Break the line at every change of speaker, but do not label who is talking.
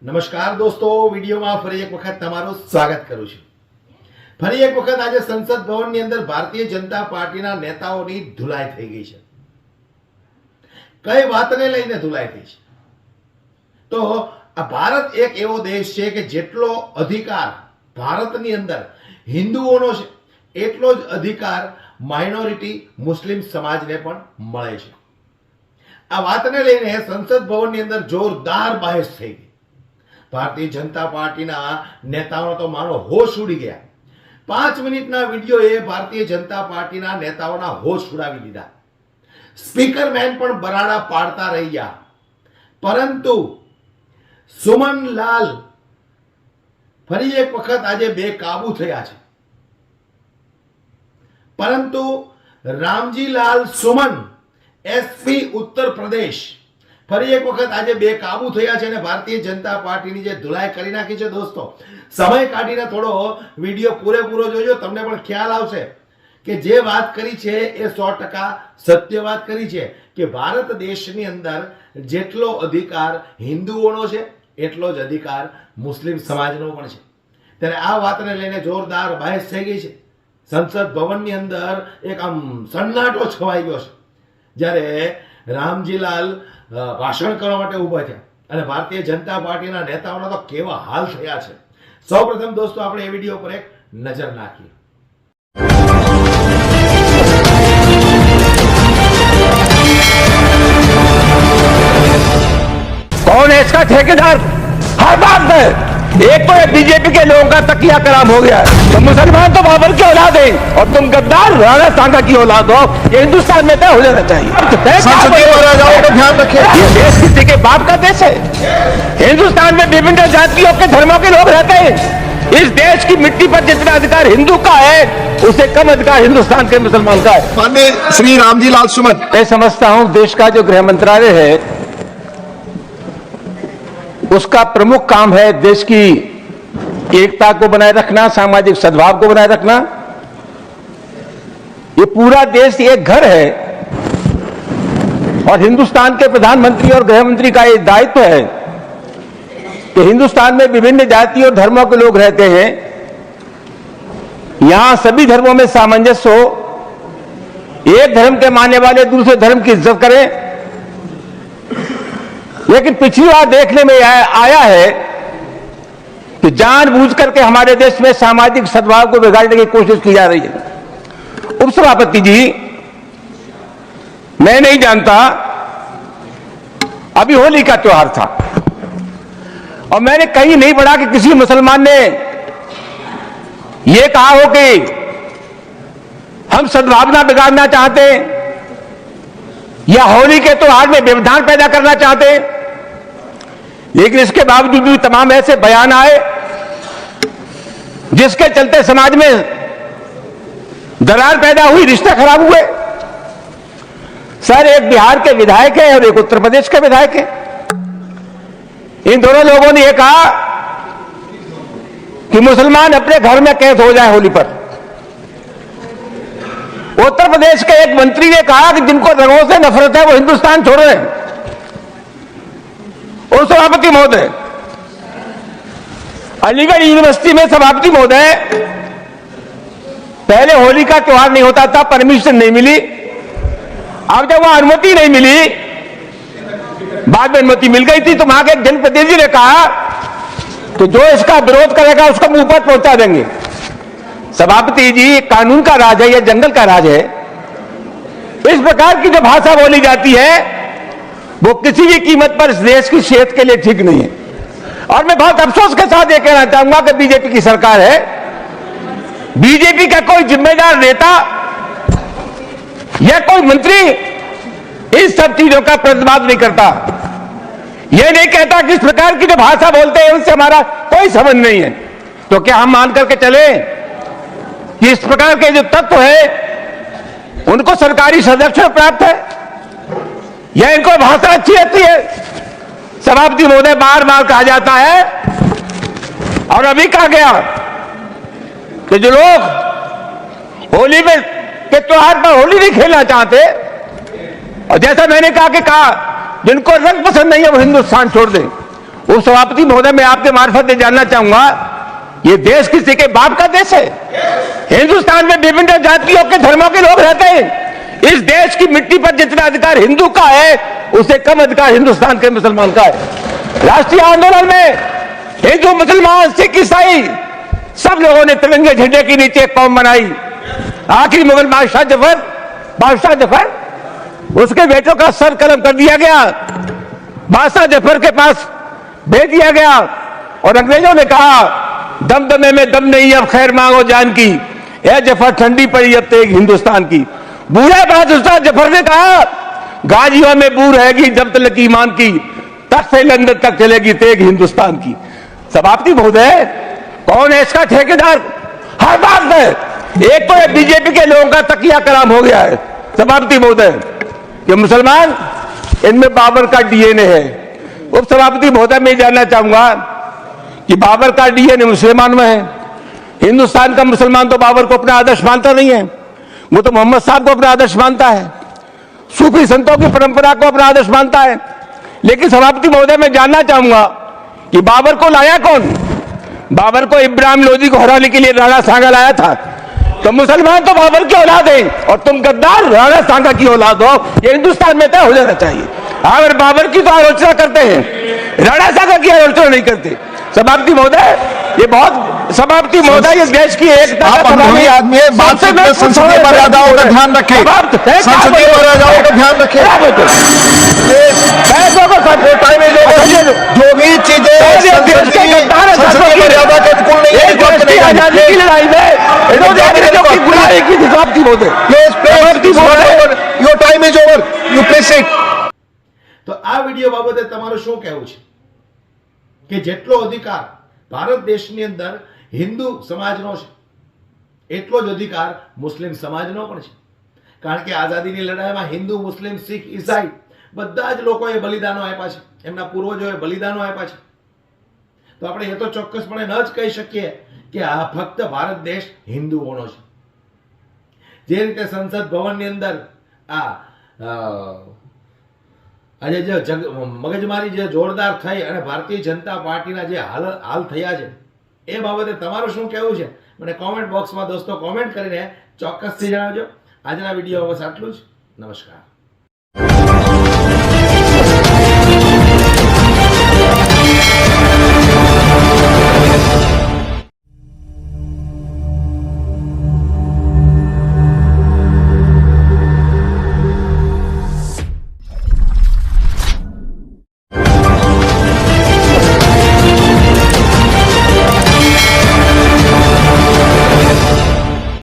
નમસ્કાર દોસ્તો, વિડીયોમાં ફરી એક વખત તમારું સ્વાગત કરું છું। ફરી એક વખત આજે સંસદ ભવનની અંદર ભારતીય જનતા પાર્ટીના નેતાઓની ધુલાઈ થઈ ગઈ છે। કઈ વાતને લઈને ધુલાઈ થઈ છે? તો આ ભારત એક એવો દેશ છે કે જેટલો અધિકાર ભારતની અંદર હિન્દુઓનો છે એટલો જ અધિકાર માઇનોરિટી મુસ્લિમ સમાજને પણ મળે છે। આ વાતને લઈને સંસદ ભવનની અંદર જોરદાર બહેસ થઈ ગઈ। ભારતીય જનતા પાર્ટીના નેતાઓનો તો માનો હોશ ઉડી ગયા। 5 મિનિટના વિડીયોએ ભારતીય જનતા પાર્ટીના નેતાઓના હોશ ઉડાવી દીધા। સ્પીકરમેન પણ બરાડા પાડતા રહી ગયા, પરંતુ સુમનલાલ ફરી એક વખત આજે બેકાબુ થયા છે। પરંતુ રામજીલાલ સુમન એસપી ઉત્તર પ્રદેશ ફરી એક વખત આજે બેકાબુ થયા છે અને ભારતીય જનતા પાર્ટીની જે ધુલાઈ કરી નાખી છે। દોસ્તો, સમય કાઢીને થોડો વિડીયો પૂરેપૂરો જોજો, તમને પણ ખ્યાલ આવશે કે જે વાત કરી છે એ 100% સત્ય વાત કરી છે કે ભારત દેશની અંદર જેટલો અધિકાર હિન્દુઓનો છે એટલો જ અધિકાર મુસ્લિમ સમાજનો પણ છે। ત્યારે આ વાતને લઈને જોરદાર બહેસ થઈ ગઈ છે। સંસદ ભવનની અંદર એક આમ સન્નાટો છવાઈ ગયો છે જ્યારે રામજીલાલ ભાષણ કરવા માટે ઊભા થયા અને ભારતીય જનતા પાર્ટીના નેતાઓના તો કેવા હાલ થયા છે। સૌપ્રથમ દોસ્તો આપણે એ વિડીયો પર એક નજર નાખીએ।
कौन है इसका ठेकेदार? हर बात में एक तो ये बीजेपी के लोगों का तकिया कलाम हो गया है। तो मुसलमान तो बाबर की औलाद है और तुम गद्दार राणा सांगा की औलाद हो। ये हिंदुस्तान में तय हो जाना चाहिए। संसदीय मर्यादाओं का ध्यान रखिए। ये देश किसी के बाप का देश है। हिंदुस्तान में विभिन्न जातियों के धर्मों के लोग रहते हैं। इस देश की मिट्टी पर जितना अधिकार हिंदू का है उससे कम अधिकार हिंदुस्तान के मुसलमान का है।
माननीय श्री रामजीलाल सुमन,
मैं समझता हूं देश का जो गृह मंत्रालय है उसका प्रमुख काम है देश की एकता को बनाए रखना, सामाजिक सद्भाव को बनाए रखना। ये पूरा देश एक घर है और हिंदुस्तान के प्रधानमंत्री और गृह मंत्री का ये दायित्व है कि हिंदुस्तान में विभिन्न जाति और धर्मों के लोग रहते हैं, यहां सभी धर्मों में सामंजस्य हो, एक धर्म के मानने वाले दूसरे धर्म की इज्जत करें। लेकिन पिछली बार देखने में आया है कि जानबूझ करके हमारे देश में सामाजिक सद्भाव को बिगाड़ने की कोशिश की जा रही है। उपसभापति जी, मैं नहीं जानता, अभी होली का त्योहार था और मैंने कहीं नहीं पढ़ा कि किसी मुसलमान ने यह कहा हो कि हम सद्भावना बिगाड़ना चाहते या होली के त्योहार में व्यवधान पैदा करना चाहते। लेकिन इसके बावजूद भी तमाम ऐसे बयान आए जिसके चलते समाज में दरार पैदा हुई, रिश्ते खराब हुए। सर, एक बिहार के विधायक है और एक उत्तर प्रदेश के विधायक है। इन दोनों लोगों ने यह कहा कि मुसलमान अपने घर में कैद हो जाए होली पर। उत्तर प्रदेश के एक मंत्री ने कहा कि जिनको रंगों से नफरत है वो हिंदुस्तान छोड़ रहे हैं। और सभापति महोदय, अलीगढ़ यूनिवर्सिटी में सभापति महोदय, पहले होली का त्योहार नहीं होता था, परमिशन नहीं मिली। अब जब वहां अनुमति नहीं मिली, बाद में अनुमति मिल गई थी, तो वहां के जनप्रतिनिधि ने कहा कि जो इसका विरोध करेगा उसको मुंह पर पहुंचा देंगे। सभापति जी, कानून का राज है, यह जंगल का राज है। इस प्रकार की जो भाषा बोली जाती है वो किसी भी कीमत पर इस देश की सेहत के लिए ठीक नहीं है। और मैं बहुत अफसोस के साथ ये कहना चाहूंगा कि बीजेपी की सरकार है, बीजेपी का कोई जिम्मेदार नेता या कोई मंत्री इस सब चीजों का प्रतिवाद नहीं करता। यह नहीं कहता कि इस प्रकार की जो भाषा बोलते हैं उनसे हमारा कोई संबंध नहीं है। तो क्या हम मान करके चले कि इस प्रकार के जो तत्व है उनको सरकारी संरक्षण प्राप्त है या इनको भाषा अच्छी आती है? सभापति महोदय, बार बार कहा जाता है और अभी कहा गया कि जो लोग होली में के त्योहार पर होली नहीं खेलना चाहते, और जैसा मैंने कहा जिनको रंग पसंद नहीं है वो हिंदुस्तान छोड़ दें। उपसभापति महोदय, मैं आपके मार्फत से जानना चाहूंगा, ये देश किसी के बाप का देश है? हिंदुस्तान में विभिन्न जातियों के धर्मों के लोग रहते हैं। इस देश की मिट्टी पर जितना अधिकार हिंदू का है, उससे कम अधिकार हिंदुस्तान के मुसलमान का है। राष्ट्रीय आंदोलन में हिंदू, मुसलमान, सिख, ईसाई सब लोगों ने तिरंगे झंडे के नीचे एक कौम बनाई। आखिरी मुगल बादशाह जफर, उसके बेटों का सर कलम कर दिया गया, बादशाह जफर के पास भेज दिया गया और अंग्रेजों ने कहा, दमदमे में दम नहीं, अब खैर मांगो जान की, यह जफर ठंडी पड़ी अब तेग हिंदुस्तान की। बूढ़े बादशाह जफर ने कहा, गाजियों में बू रहेगी जब तक ईमान की, तक से लंदन तक चलेगी तेग हिंदुस्तान की। सभापति महोदय, कौन है इसका ठेकेदार? हर बात में एक तो बीजेपी के लोगों का तकिया कलाम हो गया है सभापति महोदय, ये मुसलमान, इनमें बाबर का डीएनए है। उप सभापति महोदय, मैं जानना चाहूंगा कि बाबर का डीएनए मुसलमान में है। हिंदुस्तान का मुसलमान तो बाबर को अपना आदर्श मानता नहीं है, वो तो मोहम्मद साहब को अपना आदर्श मानता है, सूफी संतों की परंपरा को अपना आदर्श मानता है। लेकिन सभापति महोदय, मैं जानना चाहूंगा कि बाबर को लाया कौन? बाबर को इब्राहिम लोदी को हराने के लिए राणा सांगा लाया था। तो मुसलमान तो बाबर की औलाद है और तुम गद्दार राणा सांगा की औलाद हो, ये हिंदुस्तान में तय हो जाना चाहिए। अगर बाबर की तो आलोचना करते हैं, राणा सांगा की आलोचना नहीं करते। सभापति महोदय, ये बहुत, सभापति महोदय, ये देश की एकता
आप अनुभवी आदमी है, बातचीत में संसदीय मर्यादाओं का ध्यान रखें, संसदीय मर्यादाओं का ध्यान रखें। जो भी चीजें संसदीय मर्यादा के अनुकूल नहीं है,
आजादी की लड़ाई में गुलामी की थी सभापति महोदय।
Your time is over, you please it.
तो आ विडियो बाबते તમારું શું કહેવું છે કે જેટલો અધિકાર ભારત દેશની અંદર હિન્દુ સમાજનો છે, એટલો જ અધિકાર મુસ્લિમ સમાજનો પણ છે। કારણ કે આઝાદીની લડાઈમાં હિન્દુ, મુસ્લિમ, શીખ, ઈસાઈ બધા જ લોકોએ બલિદાનો આપ્યા છે, એમના પૂર્વજોએ બલિદાનો આપ્યા છે। તો આપણે એ તો ચોક્કસપણે ન જ કહી શકીએ કે આ ફક્ત ભારત દેશ હિન્દુઓનો છે। જે રીતે સંસદ ભવનની અંદર આજે જે મગજમારી જે જોરદાર થઈ અને ભારતીય જનતા પાર્ટીના જે હાલ થયા છે, એ બાબતે તમારું શું કહેવું છે મને કોમેન્ટ બોક્સમાં દોસ્તો કોમેન્ટ કરીને ચોક્કસથી જણાવજો। આજના વિડીયો બસ આટલું જ। નમસ્કાર।